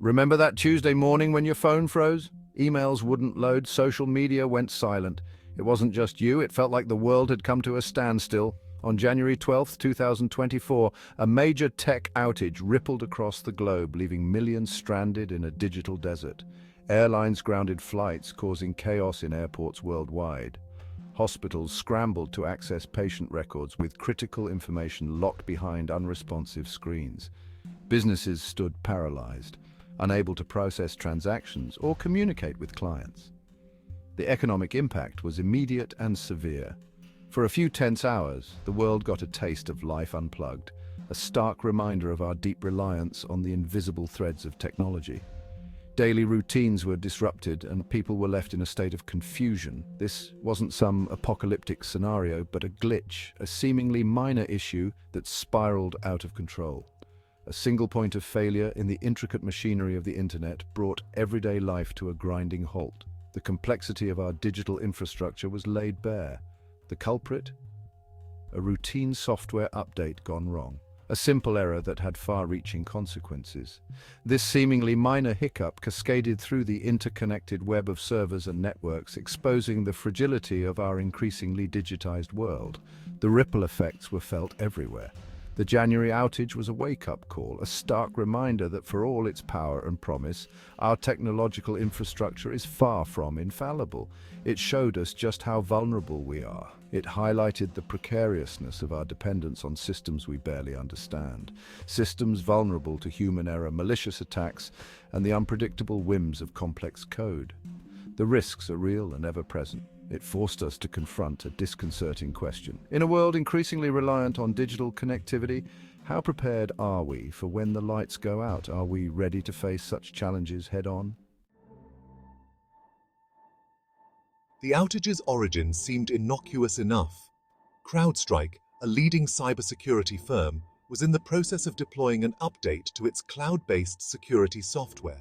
Remember that Tuesday morning when your phone froze? Emails wouldn't load, social media went silent. It wasn't just you, it felt like the world had come to a standstill. On January 12th, 2024, a major tech outage rippled across the globe, leaving millions stranded in a digital desert. Airlines grounded flights, causing chaos in airports worldwide. Hospitals scrambled to access patient records with critical information locked behind unresponsive screens. Businesses stood paralyzed, unable to process transactions or communicate with clients. The economic impact was immediate and severe. For a few tense hours, the world got a taste of life unplugged, a stark reminder of our deep reliance on the invisible threads of technology. Daily routines were disrupted and people were left in a state of confusion. This wasn't some apocalyptic scenario, but a glitch, a seemingly minor issue that spiraled out of control. A single point of failure in the intricate machinery of the internet brought everyday life to a grinding halt. The complexity of our digital infrastructure was laid bare. The culprit? A routine software update gone wrong. A simple error that had far-reaching consequences. This seemingly minor hiccup cascaded through the interconnected web of servers and networks, exposing the fragility of our increasingly digitized world. The ripple effects were felt everywhere. The January outage was a wake-up call, a stark reminder that for all its power and promise, our technological infrastructure is far from infallible. It showed us just how vulnerable we are. It highlighted the precariousness of our dependence on systems we barely understand. Systems vulnerable to human error, malicious attacks, and the unpredictable whims of complex code. The risks are real and ever-present. It forced us to confront a disconcerting question. In a world increasingly reliant on digital connectivity, how prepared are we for when the lights go out? Are we ready to face such challenges head-on? The outage's origin seemed innocuous enough. CrowdStrike, a leading cybersecurity firm, was in the process of deploying an update to its cloud-based security software.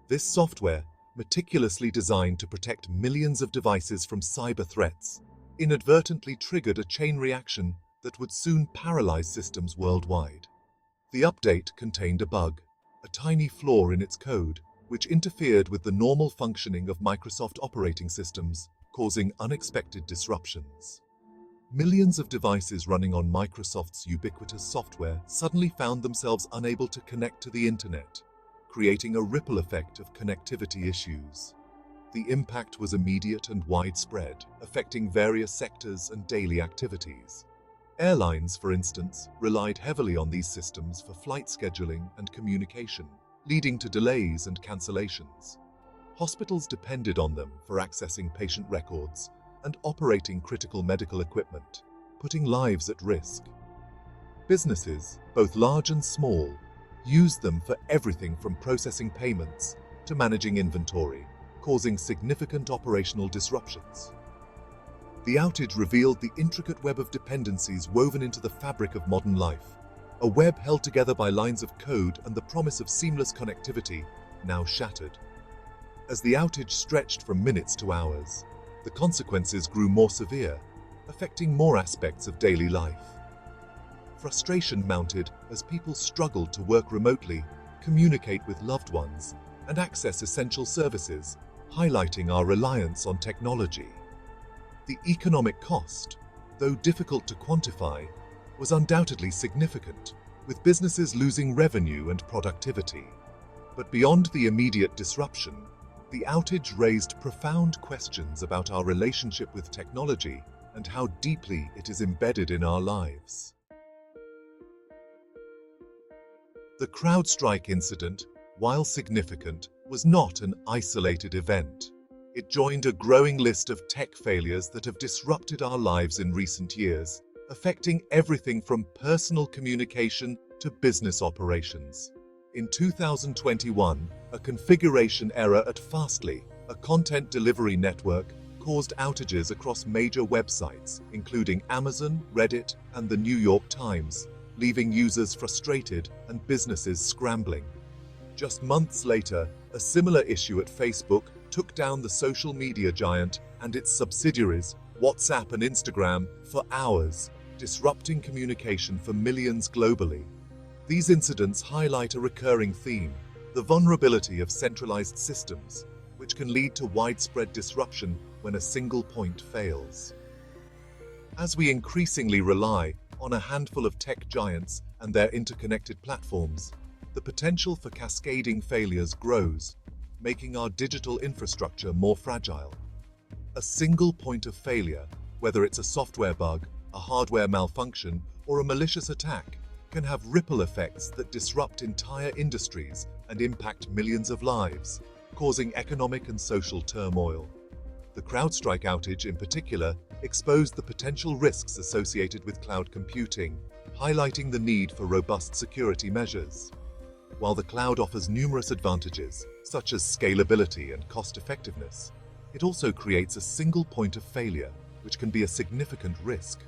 This software, meticulously designed to protect millions of devices from cyber threats, inadvertently triggered a chain reaction that would soon paralyze systems worldwide. The update contained a bug, a tiny flaw in its code, which interfered with the normal functioning of Microsoft operating systems, causing unexpected disruptions. Millions of devices running on Microsoft's ubiquitous software suddenly found themselves unable to connect to the internet, creating a ripple effect of connectivity issues. The impact was immediate and widespread, affecting various sectors and daily activities. Airlines, for instance, relied heavily on these systems for flight scheduling and communication, leading to delays and cancellations. Hospitals depended on them for accessing patient records and operating critical medical equipment, putting lives at risk. Businesses, both large and small, used them for everything from processing payments to managing inventory, causing significant operational disruptions. The outage revealed the intricate web of dependencies woven into the fabric of modern life, a web held together by lines of code and the promise of seamless connectivity, now shattered. As the outage stretched from minutes to hours, the consequences grew more severe, affecting more aspects of daily life. Frustration mounted as people struggled to work remotely, communicate with loved ones, and access essential services, highlighting our reliance on technology. The economic cost, though difficult to quantify, was undoubtedly significant, with businesses losing revenue and productivity. But beyond the immediate disruption, the outage raised profound questions about our relationship with technology and how deeply it is embedded in our lives. The CrowdStrike incident, while significant, was not an isolated event. It joined a growing list of tech failures that have disrupted our lives in recent years, affecting everything from personal communication to business operations. In 2021, a configuration error at Fastly, a content delivery network, caused outages across major websites, including Amazon, Reddit, and the New York Times, leaving users frustrated and businesses scrambling. Just months later, a similar issue at Facebook took down the social media giant and its subsidiaries, WhatsApp and Instagram, for hours, disrupting communication for millions globally. These incidents highlight a recurring theme: The vulnerability of centralized systems, which can lead to widespread disruption when a single point fails. As we increasingly rely on a handful of tech giants and their interconnected platforms, the potential for cascading failures grows, making our digital infrastructure more fragile. A single point of failure, whether it's a software bug, a hardware malfunction, or a malicious attack, can have ripple effects that disrupt entire industries and impact millions of lives, causing economic and social turmoil. The CrowdStrike outage in particular exposed the potential risks associated with cloud computing, highlighting the need for robust security measures. While the cloud offers numerous advantages, such as scalability and cost-effectiveness, it also creates a single point of failure, which can be a significant risk.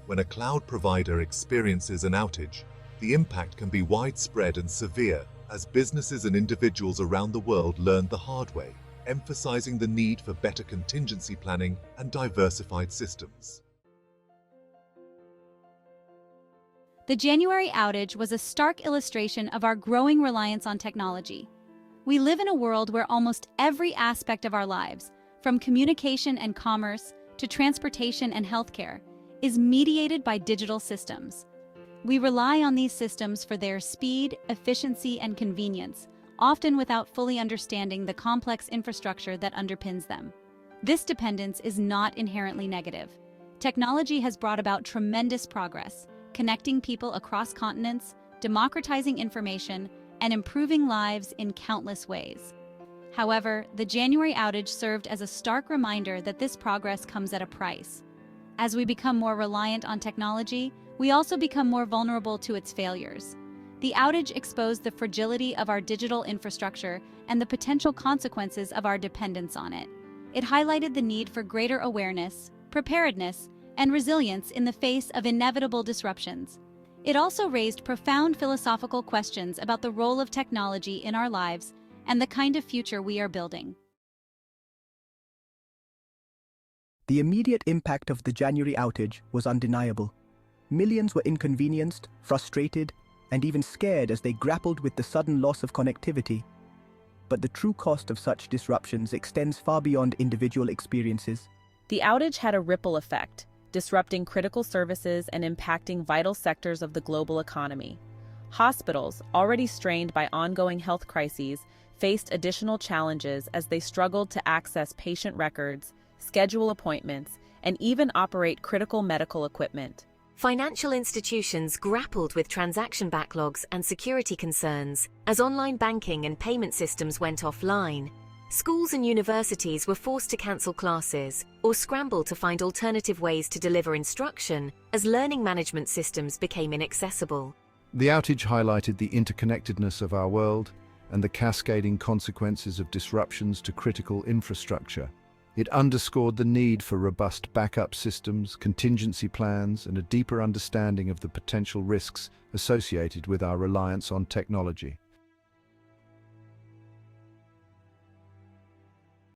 When a cloud provider experiences an outage, the impact can be widespread and severe as businesses and individuals around the world learn the hard way, emphasizing the need for better contingency planning and diversified systems. The January outage was a stark illustration of our growing reliance on technology. We live in a world where almost every aspect of our lives, from communication and commerce to transportation and healthcare, is mediated by digital systems. We rely on these systems for their speed, efficiency, and convenience, often without fully understanding the complex infrastructure that underpins them. This dependence is not inherently negative. Technology has brought about tremendous progress, connecting people across continents, democratizing information, and improving lives in countless ways. However, the January outage served as a stark reminder that this progress comes at a price. As we become more reliant on technology, we also become more vulnerable to its failures. The outage exposed the fragility of our digital infrastructure and the potential consequences of our dependence on it. It highlighted the need for greater awareness, preparedness, and resilience in the face of inevitable disruptions. It also raised profound philosophical questions about the role of technology in our lives and the kind of future we are building. The immediate impact of the January outage was undeniable. Millions were inconvenienced, frustrated, and even scared as they grappled with the sudden loss of connectivity. But the true cost of such disruptions extends far beyond individual experiences. The outage had a ripple effect, disrupting critical services and impacting vital sectors of the global economy. Hospitals, already strained by ongoing health crises, faced additional challenges as they struggled to access patient records, schedule appointments, and even operate critical medical equipment. Financial institutions grappled with transaction backlogs and security concerns as online banking and payment systems went offline. Schools and universities were forced to cancel classes or scramble to find alternative ways to deliver instruction as learning management systems became inaccessible. The outage highlighted the interconnectedness of our world and the cascading consequences of disruptions to critical infrastructure. It underscored the need for robust backup systems, contingency plans, and a deeper understanding of the potential risks associated with our reliance on technology.